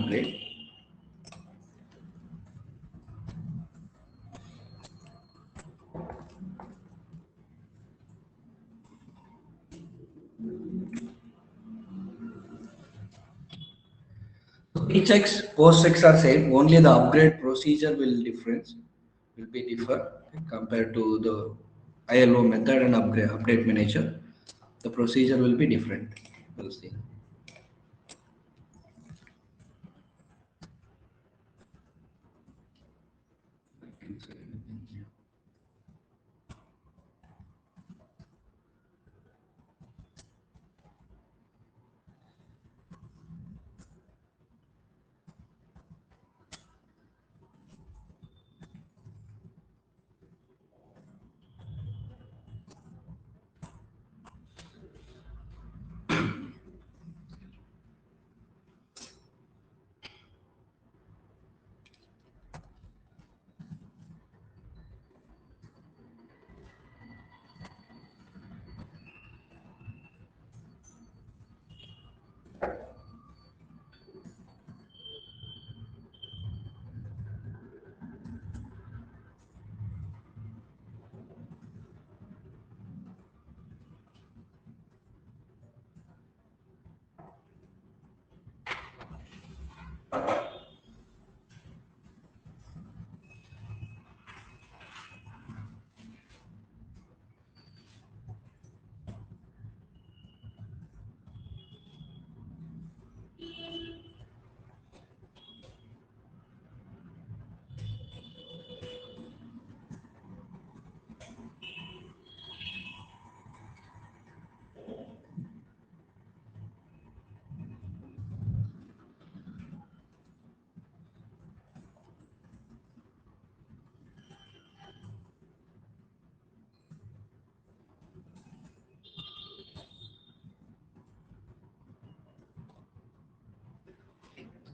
upgrade. Pre-checks, post-checks are same. Only the upgrade procedure will be differ compared to the ILO method and update manager. The procedure will be different. We'll see.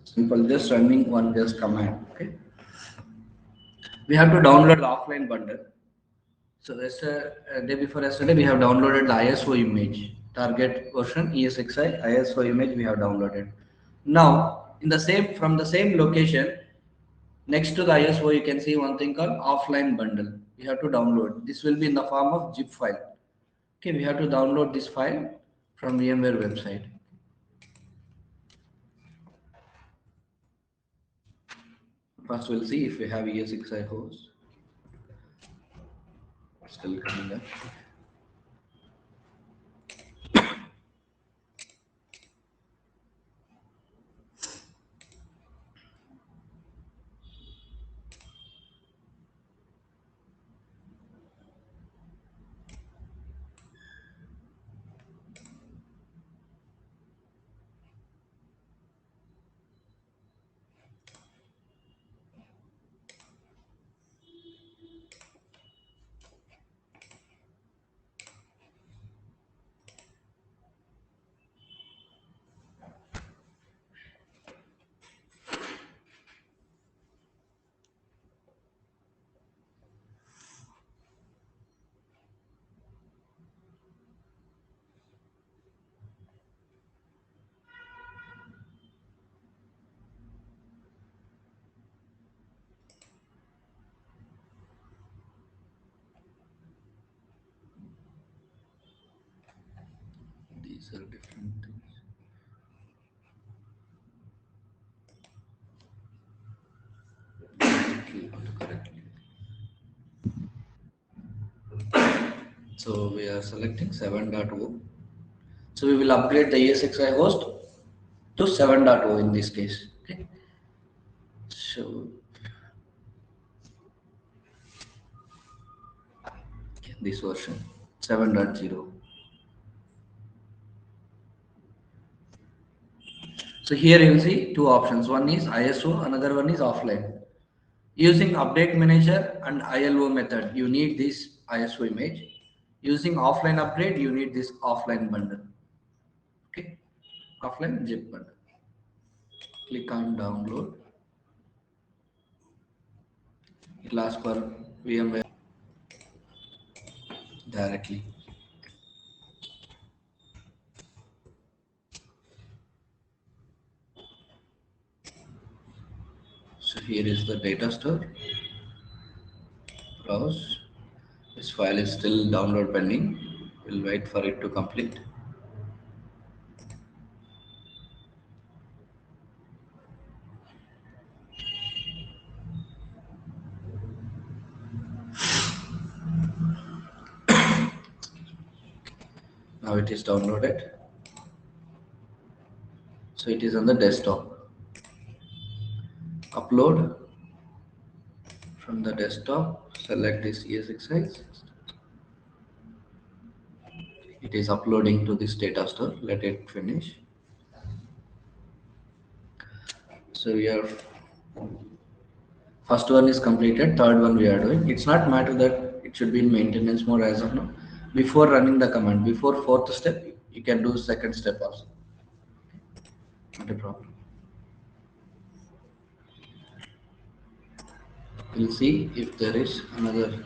Simple, just running one just command. Okay. We have to download the offline bundle. So day before yesterday, we have downloaded the ISO image, target version ESXi ISO image we have downloaded. Now, from the same location, next to the ISO, you can see one thing called offline bundle. We have to download. This will be in the form of zip file. Okay, we have to download this file from VMware website. First, we'll see if we have ESXi host. Still coming up. These are different things. So we are selecting 7.0. So we will upgrade the ESXi host to 7.0 in this case. Okay. So this version 7.0. So here you will see two options. One is ISO, another one is offline. Using update manager and ILO method, you need this ISO image. Using offline upgrade, you need this offline bundle. Okay, offline zip bundle. Click on download. It will ask for VMware directly. here is the data store. Browse. This file is still download pending. We'll wait for it to complete. Now it is downloaded. So it is on the desktop. Upload. From the desktop, select this ESXi. It is uploading to this data store. Let it finish. So your first one is completed. Third one we are doing. It's not matter that it should be in maintenance mode as of now. Before running the command, before fourth step, you can do second step also. Not a problem. We'll see if there is another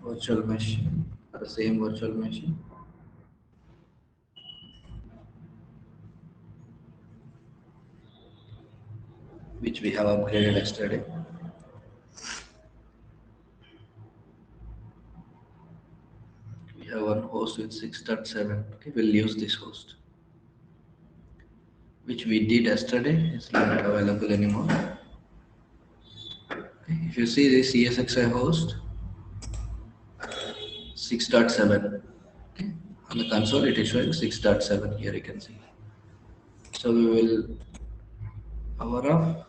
virtual machine, the same virtual machine. Which we have upgraded yesterday. We have one host with 6.7. Okay, we'll use this host. Which we did yesterday. It's not available anymore. Okay, if you see this ESXi host, 6.7. Okay, on the console it is showing 6.7. Here you can see. So we will power off.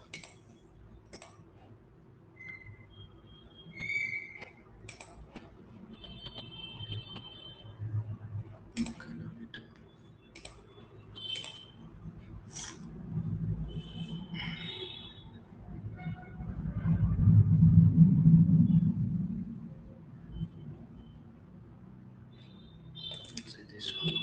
See this one.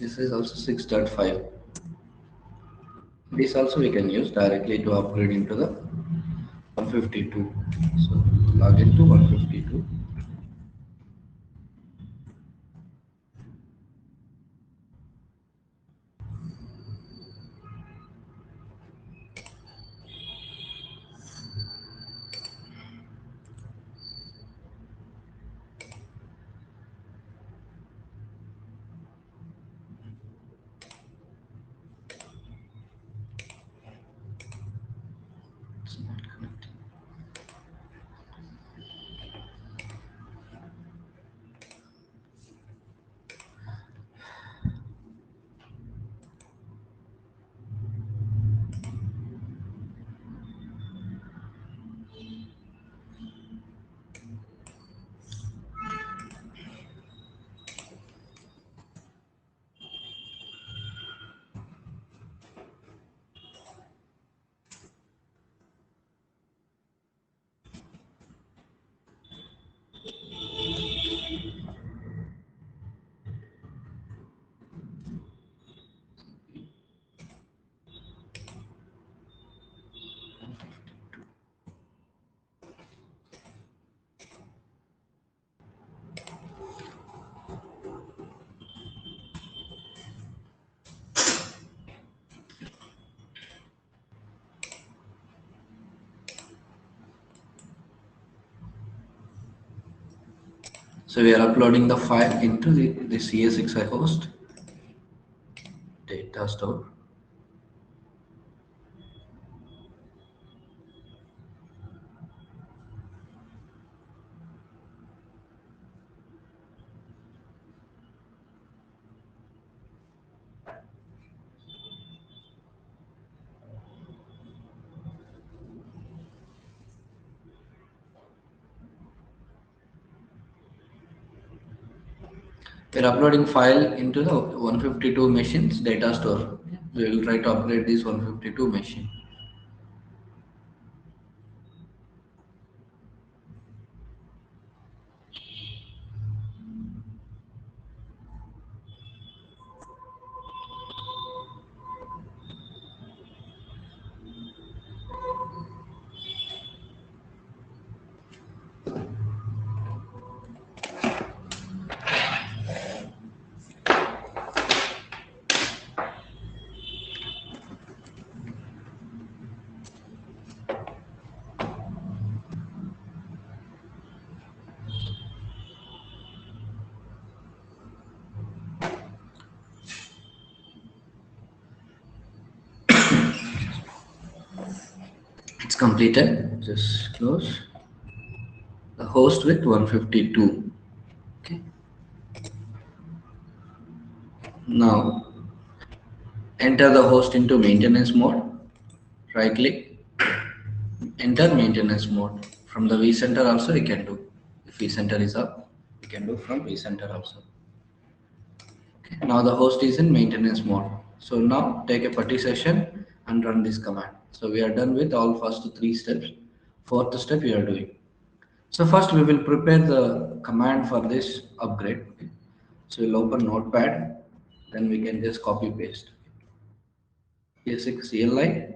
This is also 6.5. This also we can use directly to upgrade into the 152. So log into 152. It's not connecting. So we are uploading the file into the ESXi host data store. We're uploading file into the 152 machines data store. We will try to upgrade this 152 machine. completed. Just close the host with 152. Okay. Now enter the host into maintenance mode. Right click, enter maintenance mode. From the vCenter also we can do. If vCenter is up, we can do from vCenter also. Okay. Now the host is in maintenance mode. So now take a putty session and run this command. So we are done with all first three steps. Fourth step we are doing. So first we will prepare the command for this upgrade. Okay. So we'll open Notepad, then we can just copy paste. ESXi.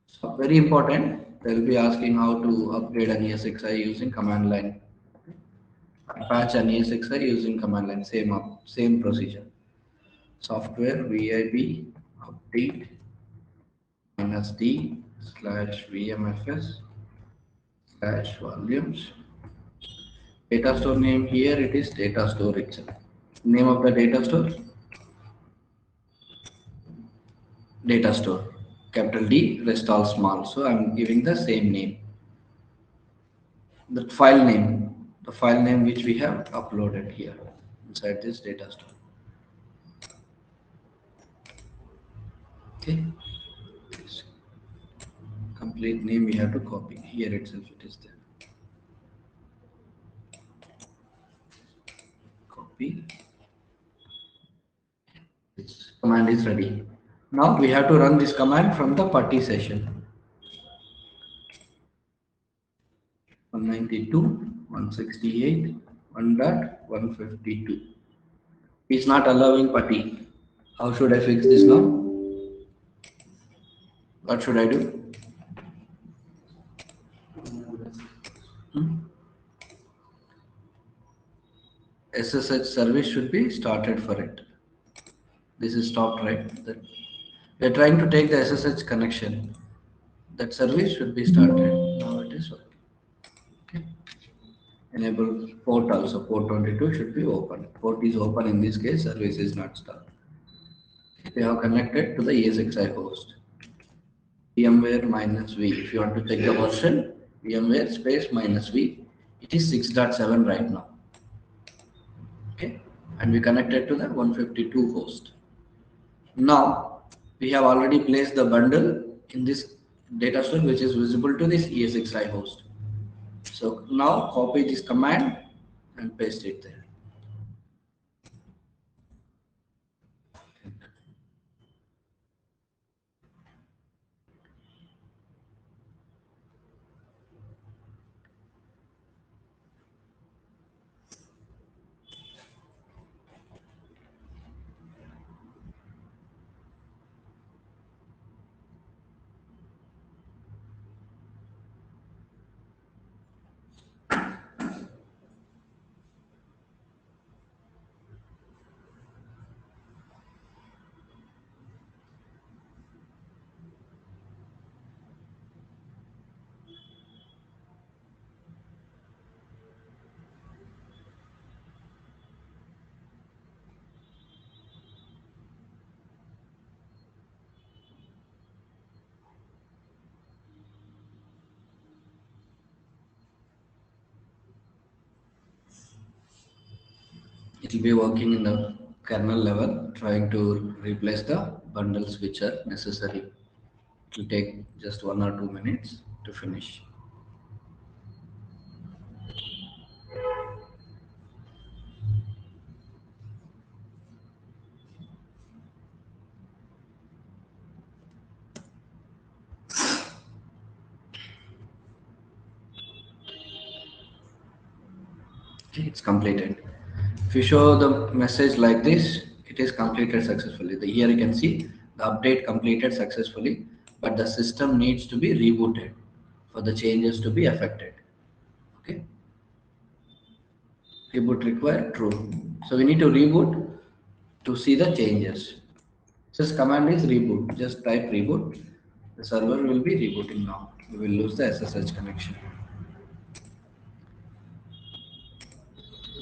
So very important. They'll be asking how to upgrade an ESXi using command line. Patch an ESXi using command line. Same procedure. Software VIB update -d / VMFS / volumes. Data store name here it is data store itself. Name of the data store. Capital D, rest all small. So I'm giving the same name. The file name which we have uploaded here inside this data store. Okay. This complete name we have to copy. Here itself it is there. Copy. This command is ready. Now we have to run this command from the putty session. 192, 168, 1.152. It's not allowing putty. How should I fix this now? What should I do? SSH service should be started for it. This is stopped, right? We are trying to take the SSH connection. That service should be started. Now it is working. Okay. Enable port also. Port 22 should be open. Port is open in this case. Service is not started. We have connected to the ESXi host. VMware -v. If you want to check the version, VMware space -v. It is 6.7 right now. Okay, and we connected to the 152 host. Now we have already placed the bundle in this data store which is visible to this ESXi host. So now copy this command and paste it there. It will be working in the kernel level, trying to replace the bundles which are necessary. It will take just 1 or 2 minutes to finish. It's completed. If you show the message like this, it is completed successfully. Here you can see the update completed successfully, but the system needs to be rebooted for the changes to be affected. Okay. Reboot required, true. So we need to reboot to see the changes. This command is reboot. Just type reboot. The server will be rebooting now. We will lose the SSH connection.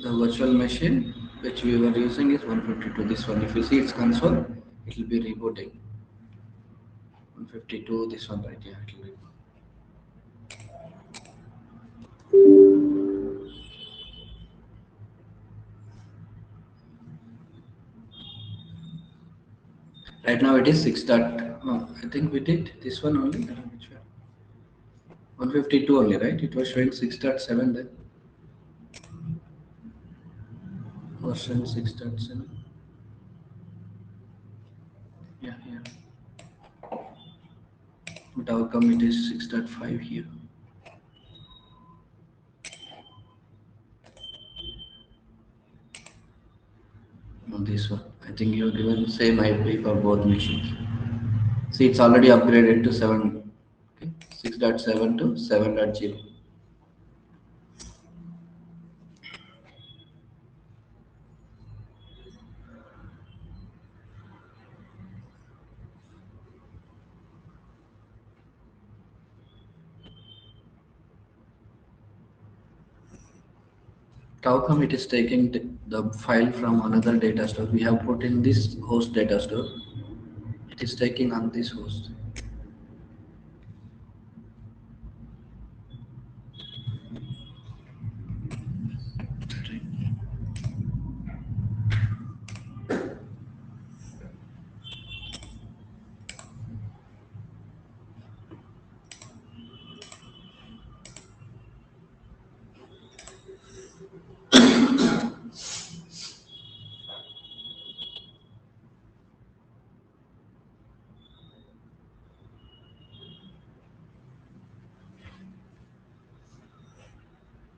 The virtual machine which we were using is 152. This one, if you see its console, it will be rebooting. 152, this one, right? Yeah, it'll be. Right now it is 6 dot. No, I think we did this one only. I don't know which one. 152 only, right? It was showing 6.7 then. Version 6.7. Yeah, yeah. But how come it is 6.5 here? No, this one. I think you have given same IP for both machines. See, it's already upgraded to 7. Okay, 6.7 to 7.0. How come it is taking the file from another data store? We have put in this host data store. It is taking on this host.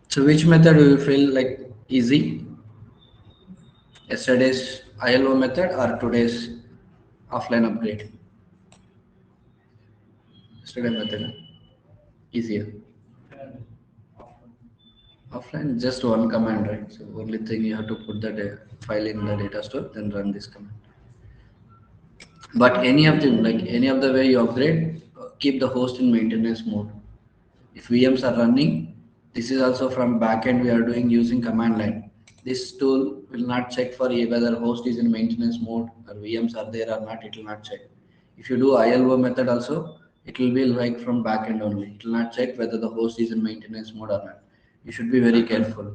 So which method do you feel like easy? Yesterday's ILO method or today's offline upgrade? Yesterday method, huh? Easier. Offline, just one command, right? So only thing you have to put the file in the data store, then run this command. But any of them, like any of the way you upgrade, keep the host in maintenance mode. If VMs are running, this is also from backend we are doing using command line. This tool will not check for whether host is in maintenance mode or VMs are there or not, it will not check. If you do ILO method also, it will be like from backend only. It will not check whether the host is in maintenance mode or not. You should be very careful.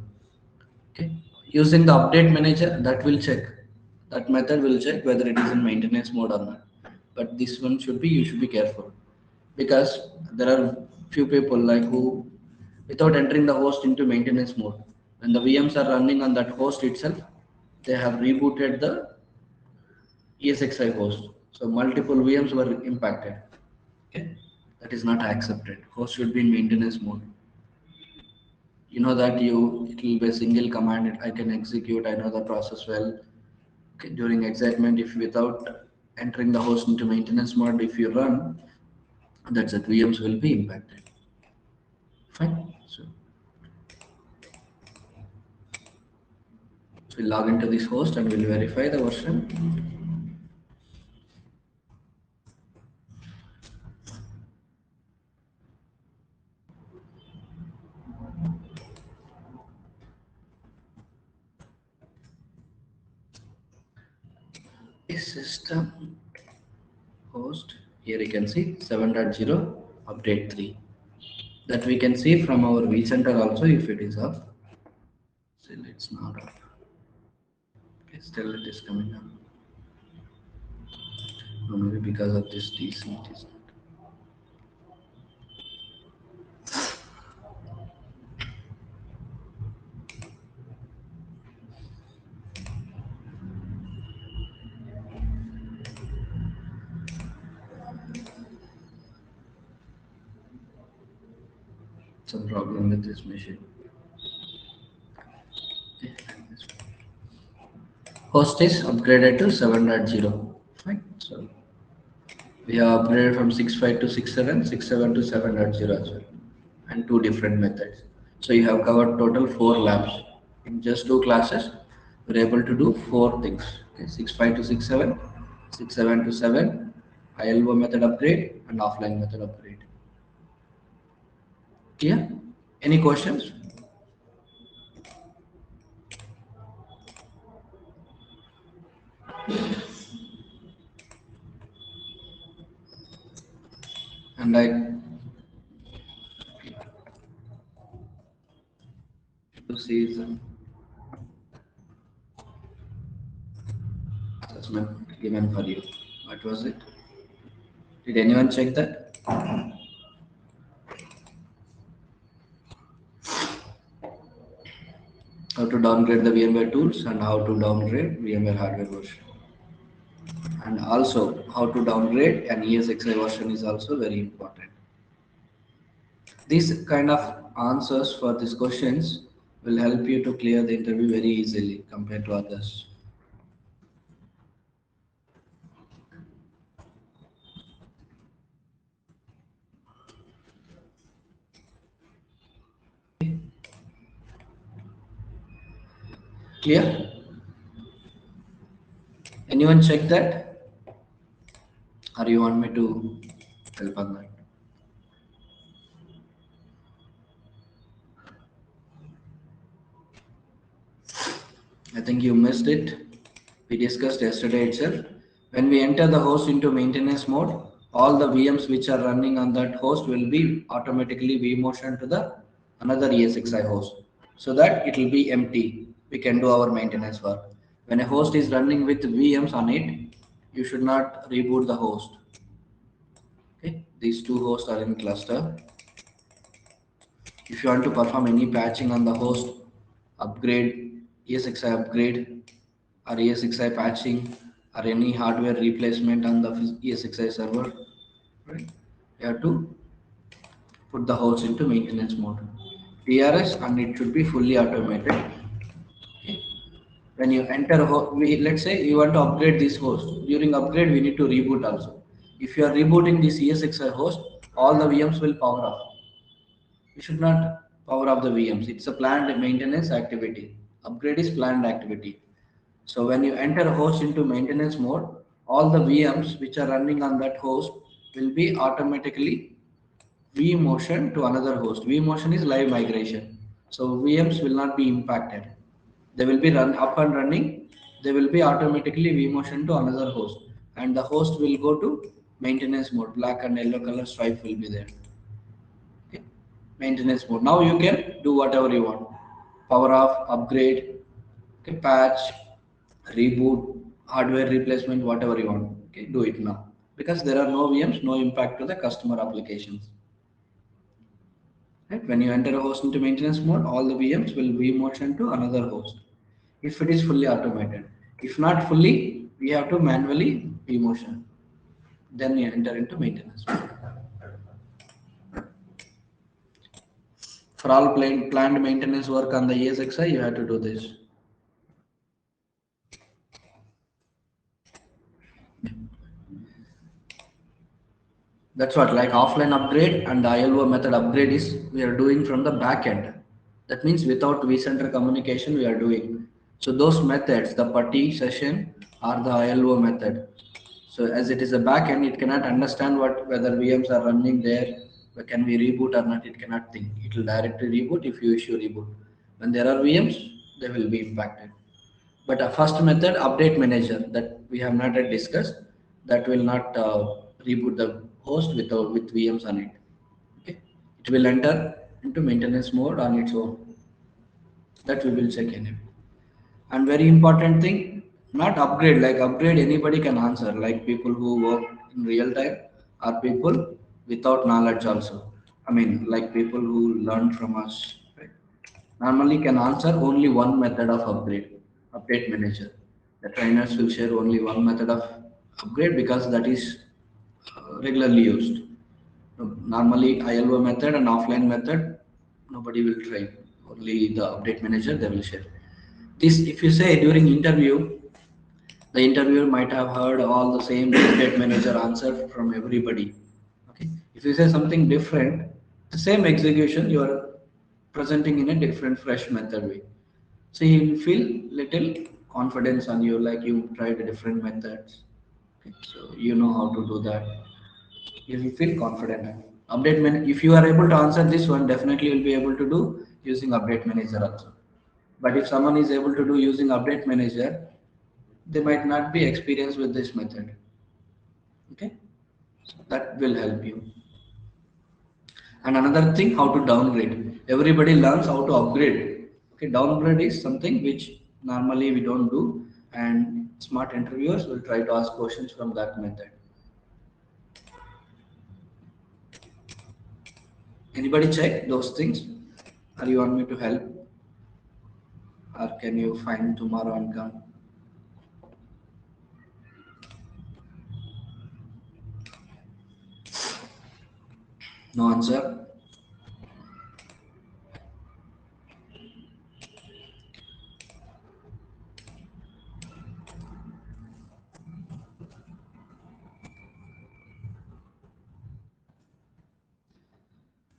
Okay. Using the update manager, that will check. That method will check whether it is in maintenance mode or not. But this one should be, you should be careful because there are few people like who without entering the host into maintenance mode, when the VMs are running on that host itself, they have rebooted the ESXi host. So multiple VMs were impacted. Okay, that is not accepted. Host should be in maintenance mode. You know that you it will be a single command. I can execute. I know the process well. Okay, during excitement, if without entering the host into maintenance mode, if you run, that's it. VMs will be impacted. Fine. So we'll log into this host and we'll verify the version. Is system host. Here you can see 7.0 update 3. That we can see from our vCenter also if it is up. Still it's not up. Okay, still it is coming up. No, maybe because of this DC it is not. Some problem with this machine. Okay, host is upgraded to 7.0. Fine. So we have upgraded from 6.5 to 6.7, 6.7 to 7.0 as well, and two different methods. So you have covered total 4 labs. In just 2 classes, we're able to do 4 things. Okay, 6.5 to 6.7, 6.7 to 7, ILO method upgrade, and offline method upgrade. Clear? Any questions? And I to see the assessment given for you. What was it? Did anyone check that? How to downgrade the VMware tools and how to downgrade VMware hardware version. And also how to downgrade an ESXi version is also very important. These kind of answers for these questions will help you to clear the interview very easily compared to others. Clear? Anyone check that? Or you want me to help on that? I think you missed it. We discussed yesterday itself. When we enter the host into maintenance mode, all the VMs which are running on that host will be automatically vMotion to the another ESXi host, so that it will be empty. We can do our maintenance work. When a host is running with VMs on it, you should not reboot the host. Okay, these two hosts are in cluster. If you want to perform any patching on the host, upgrade, ESXi upgrade, or ESXi patching, or any hardware replacement on the ESXi server, right? You have to put the host into maintenance mode. TRS, and it should be fully automated. Okay. When you enter, let's say you want to upgrade this host. During upgrade, we need to reboot also. If you are rebooting this ESXi host, all the VMs will power off. We should not power off the VMs. It's a planned maintenance activity. Upgrade is planned activity. So when you enter a host into maintenance mode, all the VMs which are running on that host will be automatically vMotion to another host. vMotion is live migration. So VMs will not be impacted. They will be run up and running. They will be automatically vMotion to another host. And the host will go to maintenance mode. Black and yellow color stripe will be there. Okay. Maintenance mode. Now you can do whatever you want. Power off, upgrade, okay, patch, reboot, hardware replacement, whatever you want. Okay, do it now. Because there are no VMs, no impact to the customer applications. Right? When you enter a host into maintenance mode, all the VMs will vMotion to another host. If it is fully automated. If not fully, we have to manually vMotion. Then you enter into maintenance mode. For all planned maintenance work on the ESXi, you have to do this. That's what, like offline upgrade and the ILO method upgrade is we are doing from the back end. That means without vCenter communication we are doing. So those methods, the putty session or the ILO method. So as it is a back end, it cannot understand whether VMs are running there, can we reboot or not, it cannot think. It will directly reboot if you issue reboot. When there are VMs, they will be impacted. But a first method, update manager, that we have not yet discussed, that will not reboot the host with VMs on it. Okay, it will enter into maintenance mode on its own. That we will check anyway. And very important thing, not upgrade. Like upgrade, anybody can answer. Like people who work in real time or people without knowledge also. I mean, like people who learn from us. Right? Normally can answer only one method of upgrade, update manager. The trainers will share only one method of upgrade because that is regularly used. Normally ILO method and offline method, nobody will train. Only the update manager they will share. This, if you say during interview, the interviewer might have heard all the same update manager answer from everybody. Okay. If you say something different, the same execution you are presenting in a different fresh method way. So you will feel little confidence on you, like you tried different methods. Okay. So you know how to do that. You will feel confident. If you are able to answer this one, definitely you will be able to do using update manager also. But if someone is able to do using update manager, they might not be experienced with this method. Okay, so that will help you. And another thing, how to downgrade. Everybody learns how to upgrade. Okay, downgrade is something which normally we don't do, and smart interviewers will try to ask questions from that method. Anybody check those things? Or you want me to help? Or can you find tomorrow and come? No answer?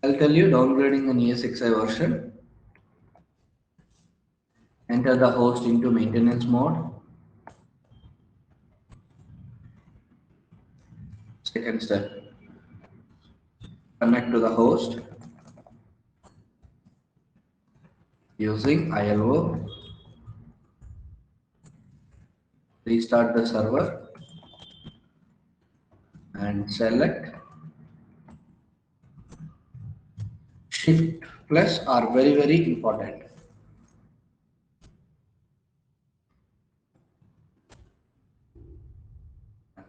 I'll tell you downgrading an ESXi version. Enter the host into maintenance mode. Second step. Connect to the host using ILO. Restart the server and select Shift plus are very important.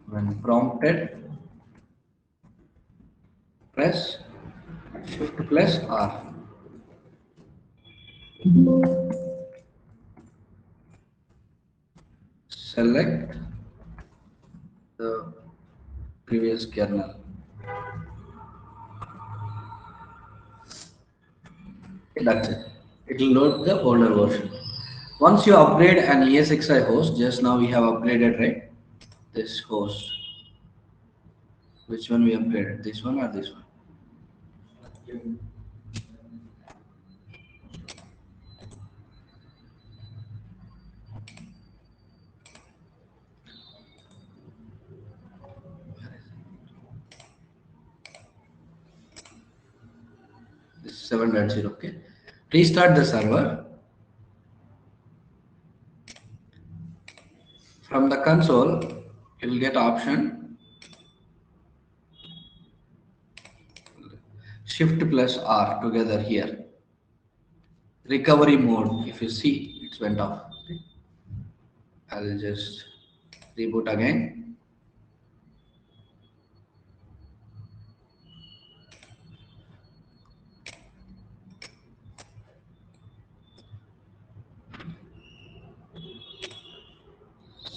When prompted, press Shift plus R. Select the previous kernel. Okay, that's it. It will load the older version. Once you upgrade an ESXi host, just now we have upgraded, right? This host. Which one we upgraded? This one or this one? This is 7.0. Okay. Restart the server. From the console, you will get option Shift plus R together here. Recovery mode. If you see, it went off. Okay. I'll just reboot again.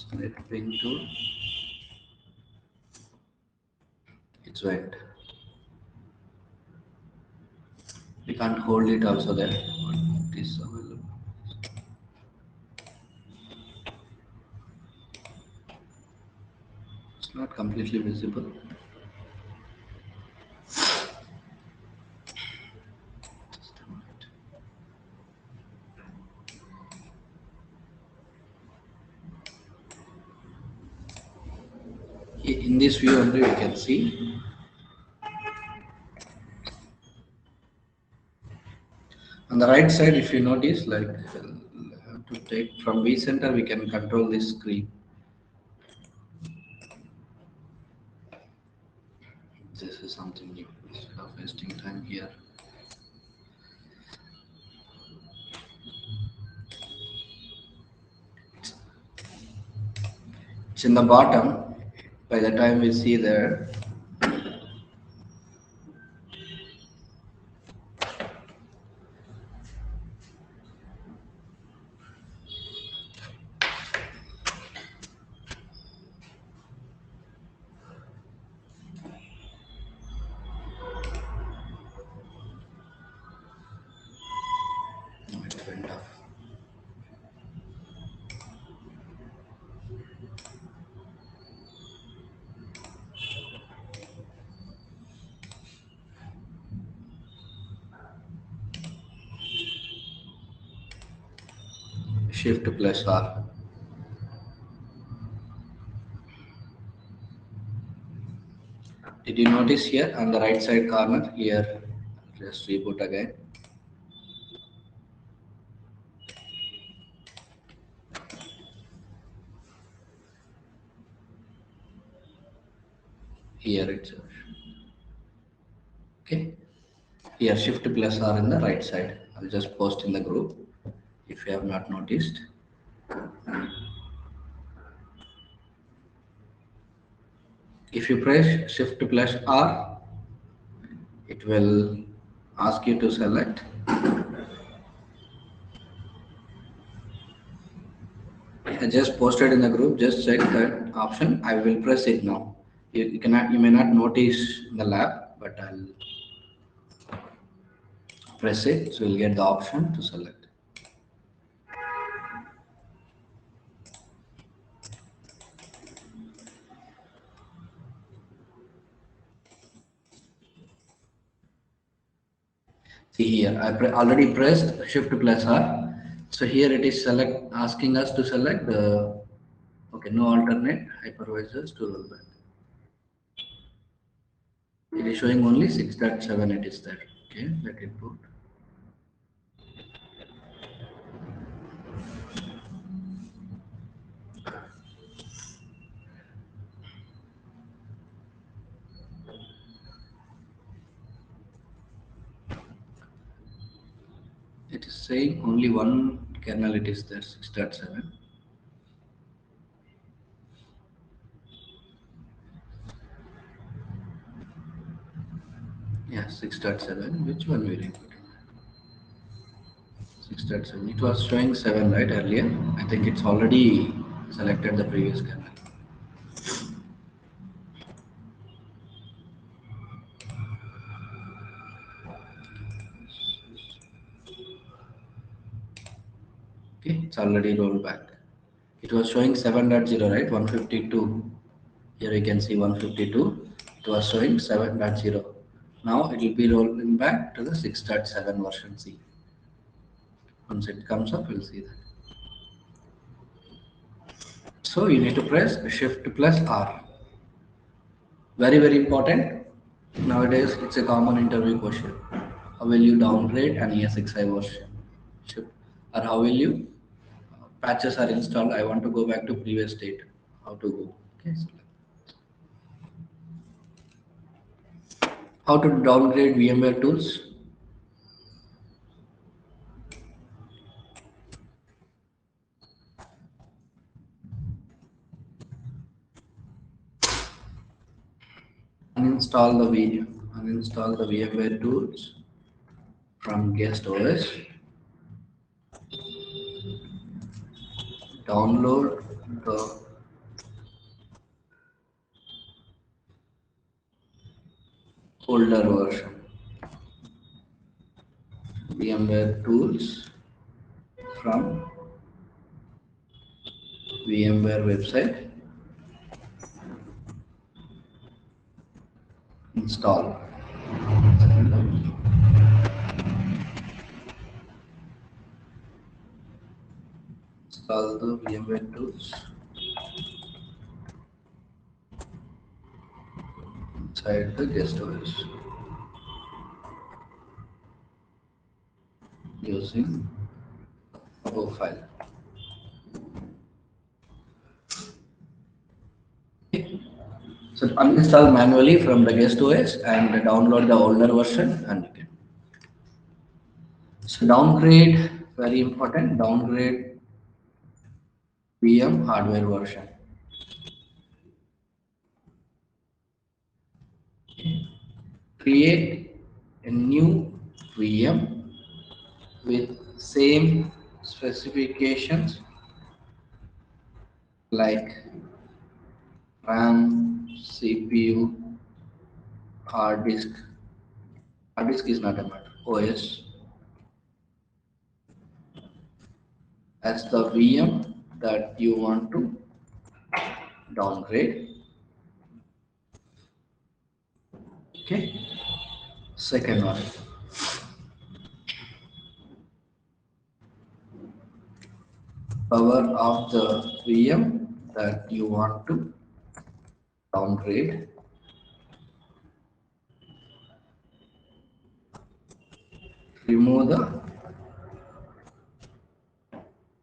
Select pin tool. It's went. We can't hold it also there. It is available. It's not completely visible. Just a minute. In this view only we can see. On the right side, if you notice, like to take from vCenter, we can control this screen. This is something new. Instead of wasting time here. It's in the bottom. By the time we see there, it went off. Shift plus R. Did you notice here on the right side corner here? Just reboot again. Here it's okay. Here, shift plus R in the right side. I'll just post in the group if you have not noticed. If you press shift plus R, it will ask you to select. I just posted in the group, just check that option. I will press it now. You may not notice in the lab, but I'll press it, so you'll get the option to select. See here, I already pressed shift plus R. So here it is asking us to select the, okay, no alternate hypervisors to rollback. It is showing only 6.7, it is there. Okay, let it boot. It is saying only one kernel it is there, 6.7. Yeah, 6.7. Which one will you put? 6.7. It was showing 7 right earlier. I think it's already selected the previous kernel. Okay, it's already rolled back. It was showing 7.0, right? 152. Here you can see 152. It was showing 7.0. Now it will be rolling back to the 6.7 version C. Once it comes up, we'll see that. So you need to press shift plus R. Very, very important. Nowadays, it's a common interview question. How will you downgrade an ESXi version? Or how will you patches are installed? I want to go back to previous state. How to go? Okay. So how to downgrade VMware tools? Uninstall the VMware tools from guest OS. Download the older version. VMware tools from VMware website. Install. Install the VMware tools inside the guest OS using a file. So uninstall manually from the guest OS and download the older version and you can. So downgrade, very important, downgrade VM hardware version. Create a new VM with same specifications like RAM, CPU, hard disk. Hard disk is not a matter. OS as the VM that you want to downgrade. Okay. Second one. Power of the VM that you want to downgrade. Remove the,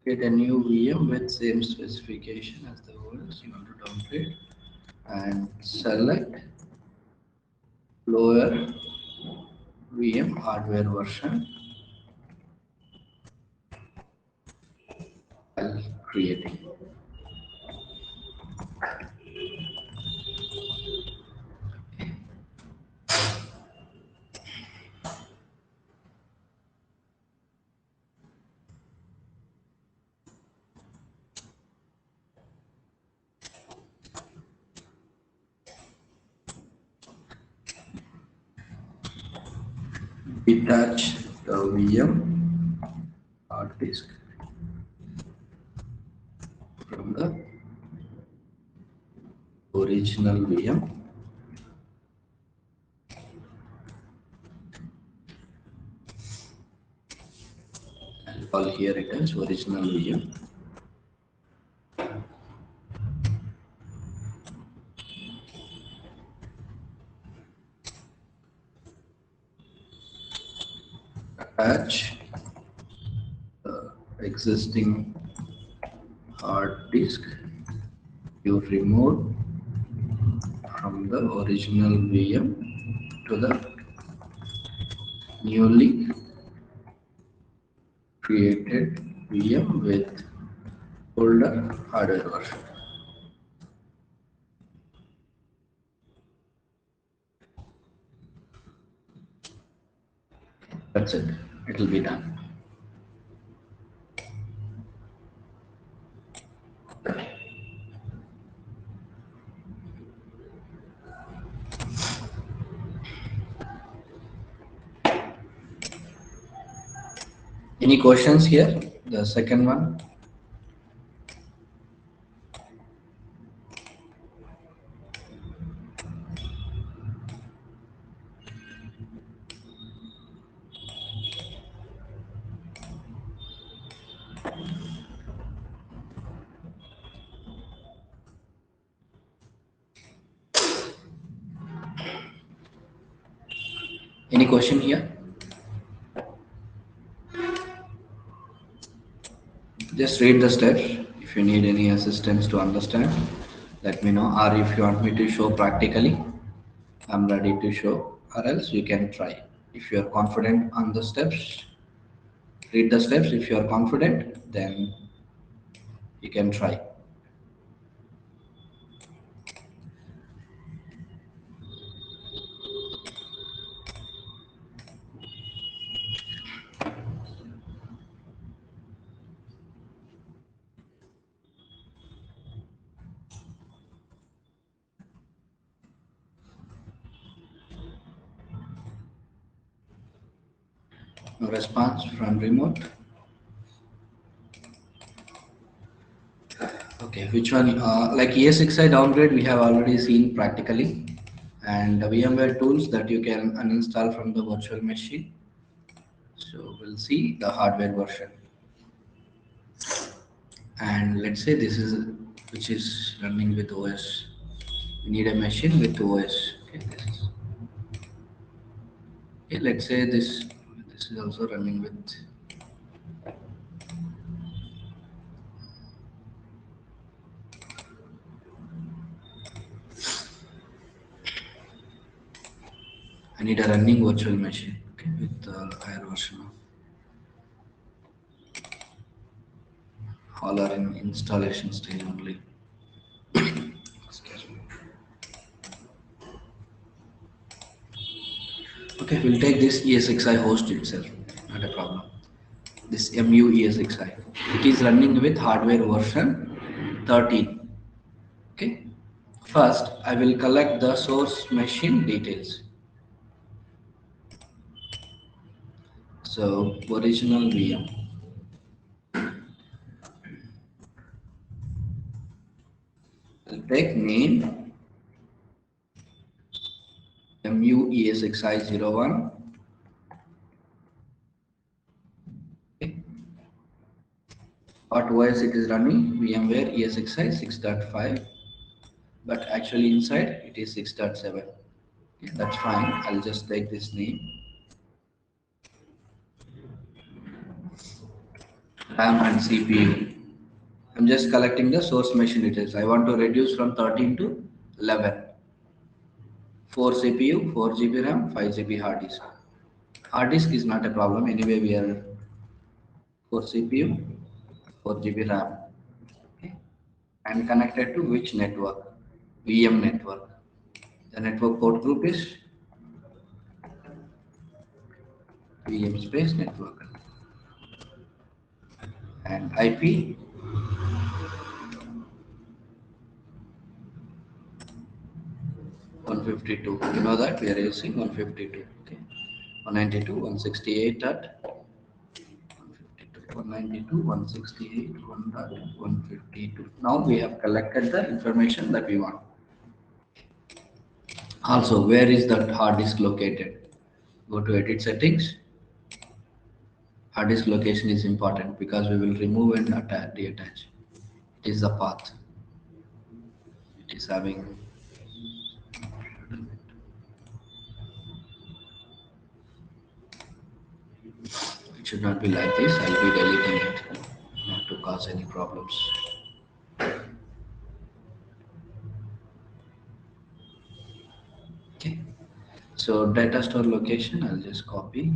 get a new VM with same specification as the OS you want to downgrade and select lower VM hardware version while creating. Detach the VM hard disk from the original VM and call here it as original VM. Attach the existing hard disk you removed from the original VM to the newly created VM with older hardware version. That's it. It will be done. Any questions here? The second one. Any question here? Just read the steps. If you need any assistance to understand, let me know. Or if you want me to show practically, I'm ready to show. Or else you can try. If you are confident on the steps, read the steps. If you are confident, then you can try. No response from remote. Okay, which one? Like ESXi downgrade, we have already seen practically, and the VMware tools that you can uninstall from the virtual machine. So we'll see the hardware version, and let's say this is which is running with OS. We need a machine with OS. Okay, okay, let's say this is also running with. I need a running virtual machine, okay, with the higher version of. All are in installation stage only. Excuse me. Okay, we'll take this ESXi host itself, not a problem. This MU ESXi. It is running with hardware version 13. Okay. First, I will collect the source machine details. So, original VM. I'll take name MU ESXi 01. Okay. What OS it is running? VMware ESXi 6.5. But actually inside it is 6.7. Okay, that's fine. I'll just take this name. RAM and CPU. I'm just collecting the source machine details. I want to reduce from 13 to 11. 4 CPU, 4 GB RAM, 5 GB hard disk. Hard disk is not a problem. Anyway, we are 4 CPU, 4 GB RAM. Okay. And connected to which network? VM network. The network port group is VM space network. And IP 152. You know that we are using 152. Okay. 192, 168 at 192, 168, 1.152. Now we have collected the information that we want. Also, where is that hard disk located? Go to edit settings. Hard disk location is important because we will remove and deattach. It is the path. It is having. It should not be like this. I'll be deleting it not to cause any problems. Okay. So data store location, I'll just copy.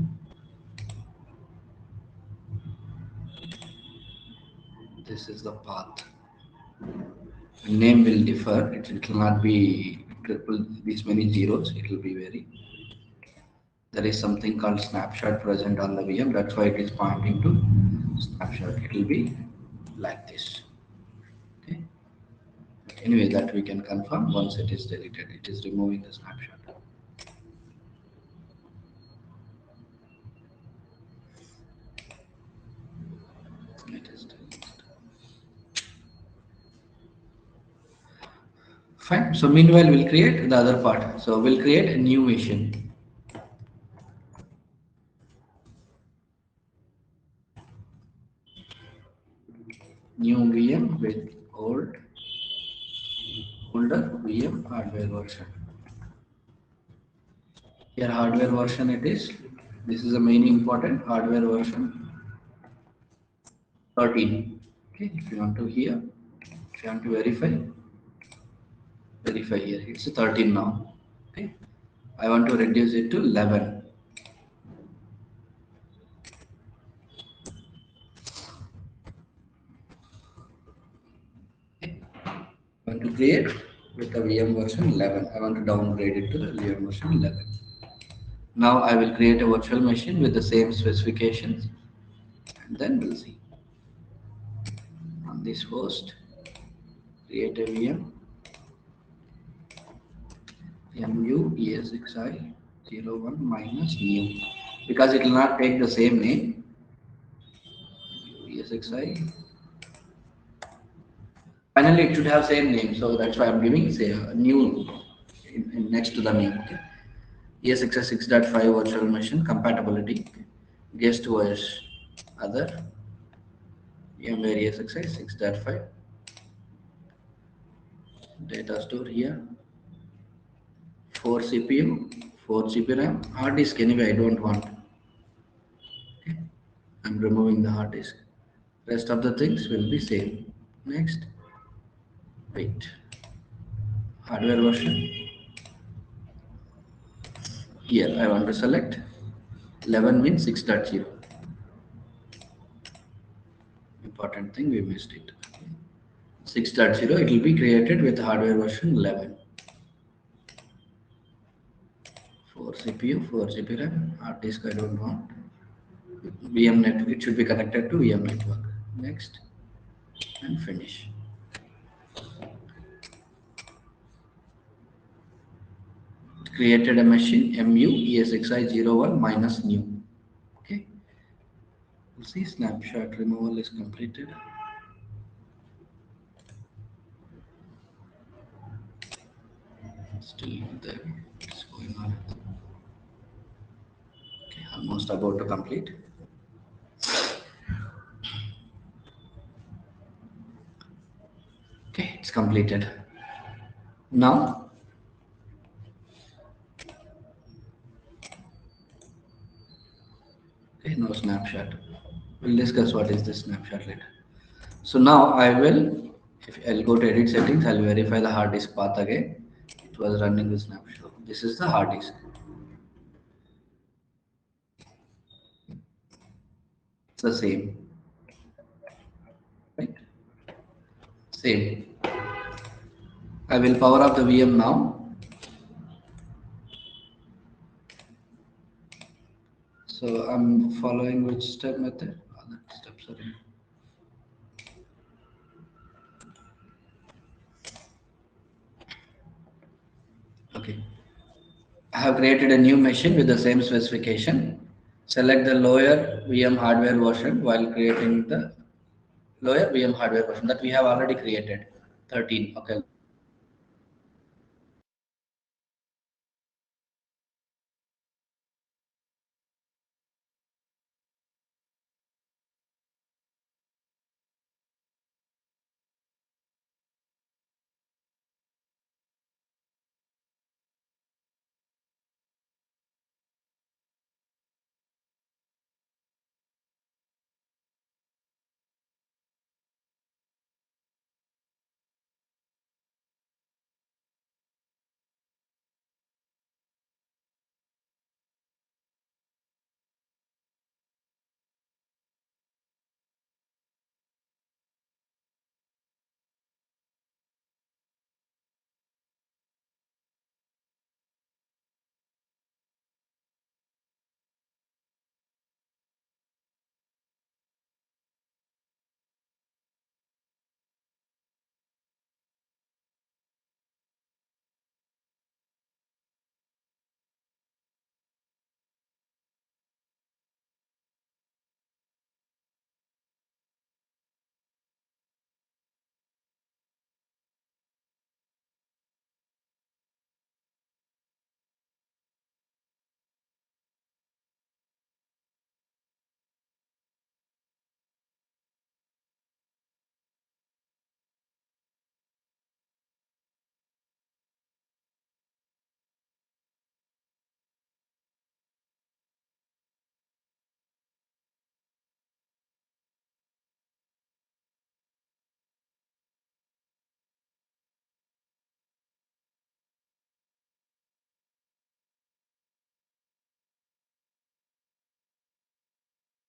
This is the path. Name will differ. It will not be triple these many zeros. It will be very. There is something called snapshot present on the VM. That's why it is pointing to snapshot. It will be like this. Okay. Anyway, that we can confirm once it is deleted. It is removing the snapshot. It is deleted. Fine. So meanwhile, we'll create the other part. So we'll create a new machine. New VM with older VM hardware version. Here hardware version it is. This is the main important hardware version 13. Okay, if you want to here, if you want to verify here. It's 13 now. Okay, I want to reduce it to 11. Okay. I want to create with the VM version 11. I want to downgrade it to the VM version 11. Now I will create a virtual machine with the same specifications, and then we'll see. On this host, create a VM mu ESXi 01 minus new, because it will not take the same name. ESXi. Finally, it should have same name, so that's why I'm giving say new in next to the name. Okay. ESXi 6.5 virtual machine compatibility. Guest OS other VMware ESXi 6.5 data store here. 4 CPU, 4 GB RAM, hard disk anyway I don't want. Okay. I'm removing the hard disk. Rest of the things will be same. Next, wait. Hardware version. Here I want to select 11 means 6.0. Important thing, we missed it. 6.0, it will be created with hardware version 11. 4 CPU, 4 GB RAM, hard disk I don't want. VM network, it should be connected to VM network. Next, and finish. Created a machine mu ESXi 01 minus new. Okay. We'll see snapshot removal is completed. Still there. What's going on? Okay, almost about to complete. Okay, it's completed. Now, okay, no snapshot. We'll discuss what is this snapshot later. So now I'll go to edit settings, I'll verify the hard disk path again. It was running the snapshot. This is the hard disk. It's the same. Right? Same. I will power up the VM now. So I'm following which step method? Other steps are in. Okay. I have created a new machine with the same specification. Select the lower VM hardware version while creating the lower VM hardware version that we have already created. 13. Okay.